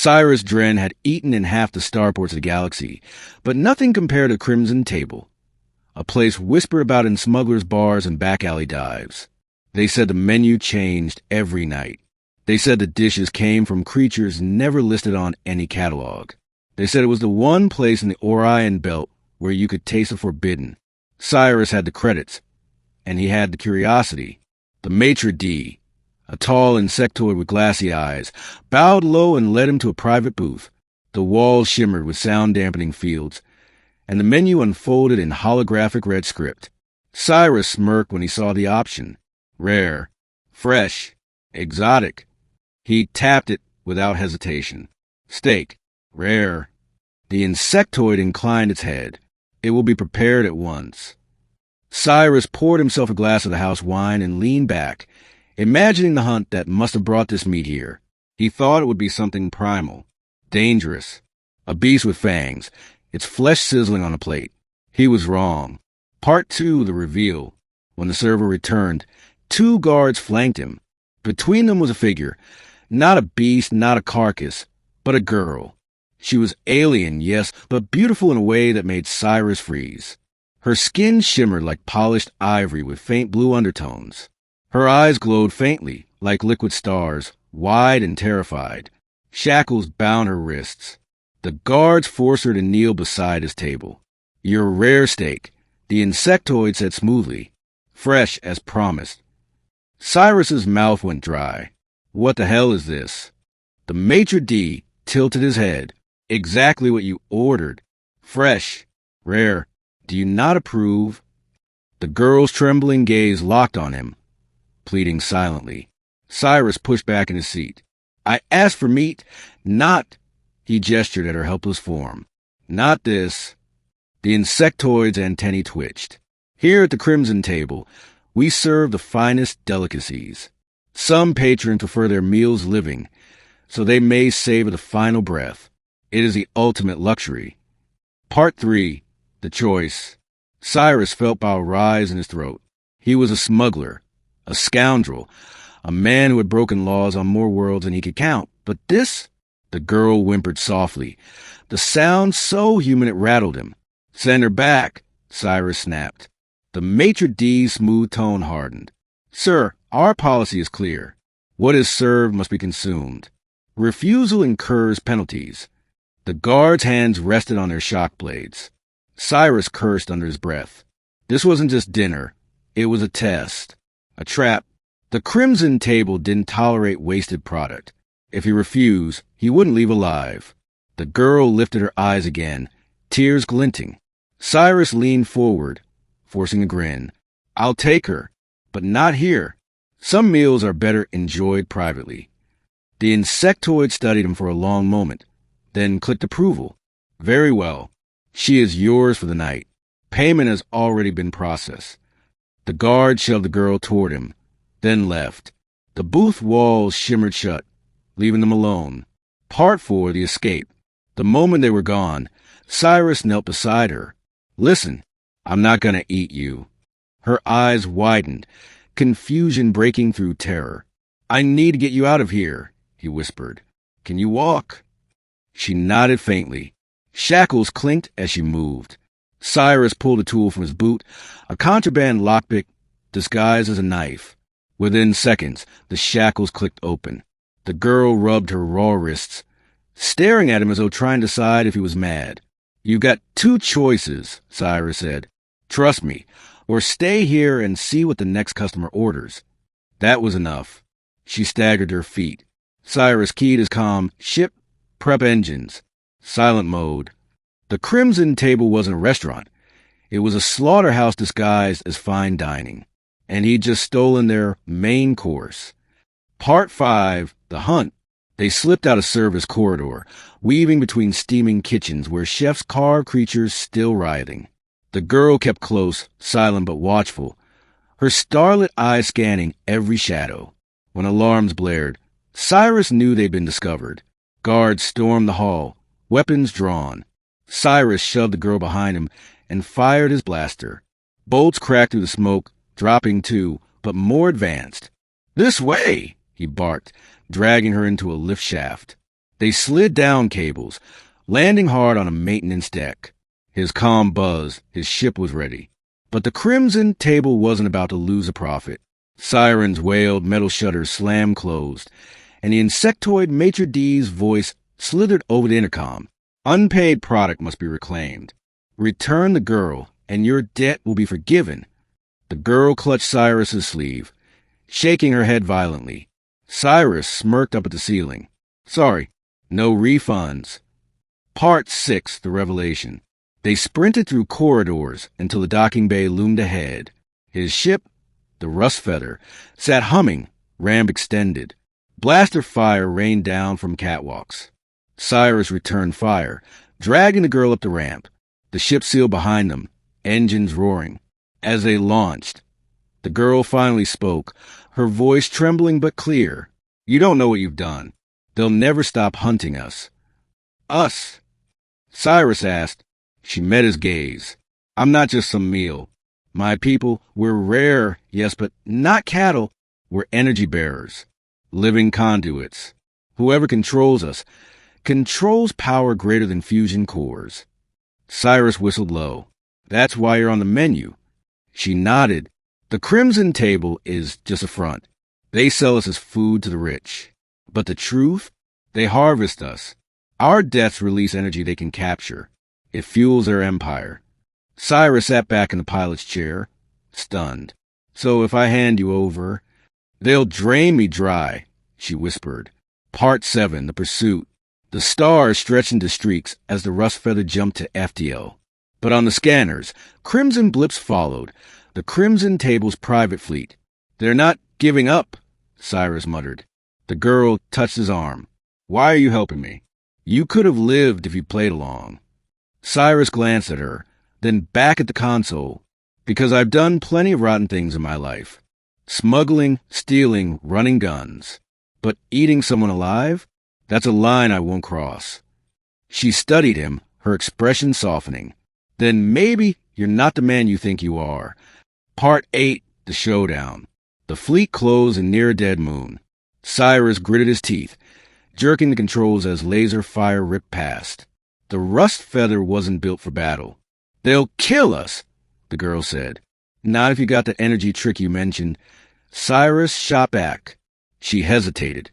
Cyrus Dren had eaten in half the starports of the galaxy, but nothing compared to Crimson Table, a place whispered about in smugglers' bars and back-alley dives. They said the menu changed every night. They said the dishes came from creatures never listed on any catalog. They said it was the one place in the Orion Belt where you could taste the forbidden. Cyrus had the credits, and he had the curiosity. The maitre d', a tall insectoid with glassy eyes, bowed low and led him to a private booth. The walls shimmered with sound-dampening fields, and the menu unfolded in holographic red script. Cyrus smirked when he saw the option. Rare, fresh, exotic. He tapped it without hesitation. Steak, rare. The insectoid inclined its head. It will be prepared at once. Cyrus poured himself a glass of the house wine and leaned back, imagining the hunt that must have brought this meat here. He thought it would be something primal, dangerous, a beast with fangs, its flesh sizzling on a plate. He was wrong. Part 2, the reveal. When the server returned, 2 guards flanked him. Between them was a figure, not a beast, not a carcass, but a girl. She was alien, yes, but beautiful in a way that made Cyrus freeze. Her skin shimmered like polished ivory with faint blue undertones. Her eyes glowed faintly, like liquid stars, wide and terrified. Shackles bound her wrists. The guards forced her to kneel beside his table. Your rare steak, the insectoid said smoothly, fresh as promised. Cyrus's mouth went dry. What the hell is this? The maitre d' tilted his head. Exactly what you ordered. Fresh, rare. Do you not approve? The girl's trembling gaze locked on him, pleading silently. Cyrus pushed back in his seat. I asked for meat, not... He gestured at her helpless form. Not this. The insectoid's antennae twitched. Here at the Crimson Table, we serve the finest delicacies. Some patrons prefer their meals living, so they may savor the final breath. It is the ultimate luxury. Part 3, the choice. Cyrus felt bile rise in his throat. He was a smuggler, a scoundrel, a man who had broken laws on more worlds than he could count. But this? The girl whimpered softly, the sound so human it rattled him. Send her back, Cyrus snapped. The maitre d's smooth tone hardened. Sir, our policy is clear. What is served must be consumed. Refusal incurs penalties. The guards' hands rested on their shock blades. Cyrus cursed under his breath. This wasn't just dinner. It was a test. A trap. The Crimson Table didn't tolerate wasted product. If he refused, he wouldn't leave alive. The girl lifted her eyes again, tears glinting. Cyrus leaned forward, forcing a grin. I'll take her, but not here. Some meals are better enjoyed privately. The insectoid studied him for a long moment, then clicked approval. Very well. She is yours for the night. Payment has already been processed. The guard shoved the girl toward him, then left. The booth walls shimmered shut, leaving them alone. Part 4, the escape. The moment they were gone, Cyrus knelt beside her. Listen, I'm not going to eat you. Her eyes widened, confusion breaking through terror. I need to get you out of here, he whispered. Can you walk? She nodded faintly. Shackles clinked as she moved. Cyrus pulled a tool from his boot, a contraband lockpick disguised as a knife. Within seconds, the shackles clicked open. The girl rubbed her raw wrists, staring at him as though trying to decide if he was mad. You've got 2 choices, Cyrus said. Trust me, or stay here and see what the next customer orders. That was enough. She staggered to her feet. Cyrus keyed his comm, ship, prep engines. Silent mode. The Crimson Table wasn't a restaurant. It was a slaughterhouse disguised as fine dining. And he'd just stolen their main course. Part 5, the hunt. They slipped out a service corridor, weaving between steaming kitchens where chefs carved creatures still writhing. The girl kept close, silent but watchful, her starlit eyes scanning every shadow. When alarms blared, Cyrus knew they'd been discovered. Guards stormed the hall, weapons drawn. Cyrus shoved the girl behind him and fired his blaster. Bolts cracked through the smoke, dropping 2, but more advanced. This way, he barked, dragging her into a lift shaft. They slid down cables, landing hard on a maintenance deck. His comm buzzed. His ship was ready. But the Crimson Table wasn't about to lose a profit. Sirens wailed, metal shutters slammed closed, and the insectoid Maitre D's voice slithered over the intercom. Unpaid product must be reclaimed. Return the girl, and your debt will be forgiven. The girl clutched Cyrus's sleeve, shaking her head violently. Cyrus smirked up at the ceiling. Sorry, no refunds. Part 6, The Revelation. They sprinted through corridors until the docking bay loomed ahead. His ship, the Rust Feather, sat humming, ramp extended. Blaster fire rained down from catwalks. Cyrus returned fire, dragging the girl up the ramp. The ship sealed behind them, engines roaring. As they launched, the girl finally spoke, her voice trembling but clear. You don't know what you've done. They'll never stop hunting us. Us? Cyrus asked. She met his gaze. I'm not just some meal. My people, we're rare, yes, but not cattle. We're energy bearers, living conduits. Whoever controls us controls power greater than fusion cores. Cyrus whistled low. That's why you're on the menu. She nodded. The Crimson Table is just a front. They sell us as food to the rich. But the truth? They harvest us. Our deaths release energy they can capture. It fuels their empire. Cyrus sat back in the pilot's chair, stunned. So if I hand you over, they'll drain me dry, she whispered. Part 7, The Pursuit. The stars stretched into streaks as the Rust Feather jumped to FTL. But on the scanners, crimson blips followed, the Crimson Table's private fleet. They're not giving up, Cyrus muttered. The girl touched his arm. Why are you helping me? You could have lived if you played along. Cyrus glanced at her, then back at the console. Because I've done plenty of rotten things in my life. Smuggling, stealing, running guns. But eating someone alive? That's a line I won't cross. She studied him, her expression softening. Then maybe you're not the man you think you are. Part 8, The Showdown. The fleet closed in near a dead moon. Cyrus gritted his teeth, jerking the controls as laser fire ripped past. The Rust Feather wasn't built for battle. They'll kill us, the girl said. Not if you got the energy trick you mentioned. Cyrus shot back. She hesitated,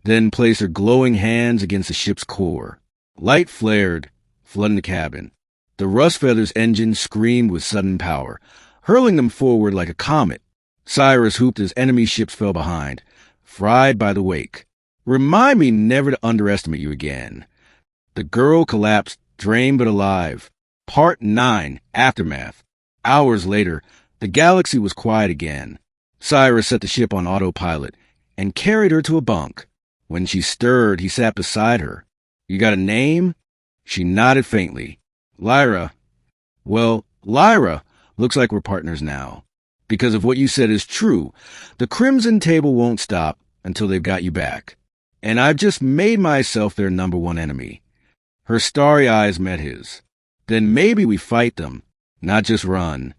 then placed her glowing hands against the ship's core. Light flared, flooding the cabin. The Rust Feather's engine screamed with sudden power, hurling them forward like a comet. Cyrus hooped as enemy ships fell behind, fried by the wake. Remind me never to underestimate you again. The girl collapsed, drained but alive. Part 9, Aftermath. Hours later, the galaxy was quiet again. Cyrus set the ship on autopilot and carried her to a bunk. When she stirred, he sat beside her. You got a name? She nodded faintly. Lyra. Well, Lyra, looks like we're partners now. Because if what you said is true, the Crimson Table won't stop until they've got you back. And I've just made myself their number one enemy. Her starry eyes met his. Then maybe we fight them, not just run.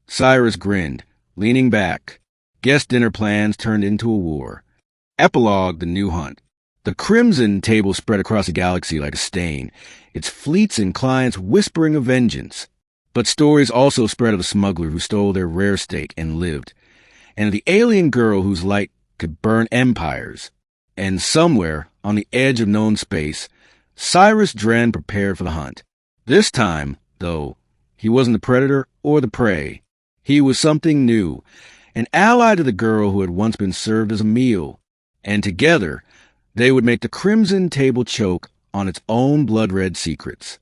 Cyrus grinned, leaning back. Guest dinner plans turned into a war. Epilogue, The New Hunt. The Crimson Table spread across the galaxy like a stain, its fleets and clients whispering of vengeance. But stories also spread of a smuggler who stole their rare steak and lived, and of the alien girl whose light could burn empires. And somewhere, on the edge of known space, Cyrus Dren prepared for the hunt. This time, though, he wasn't the predator or the prey. He was something new, an ally to the girl who had once been served as a meal. And together, they would make the Crimson Table choke on its own blood-red secrets.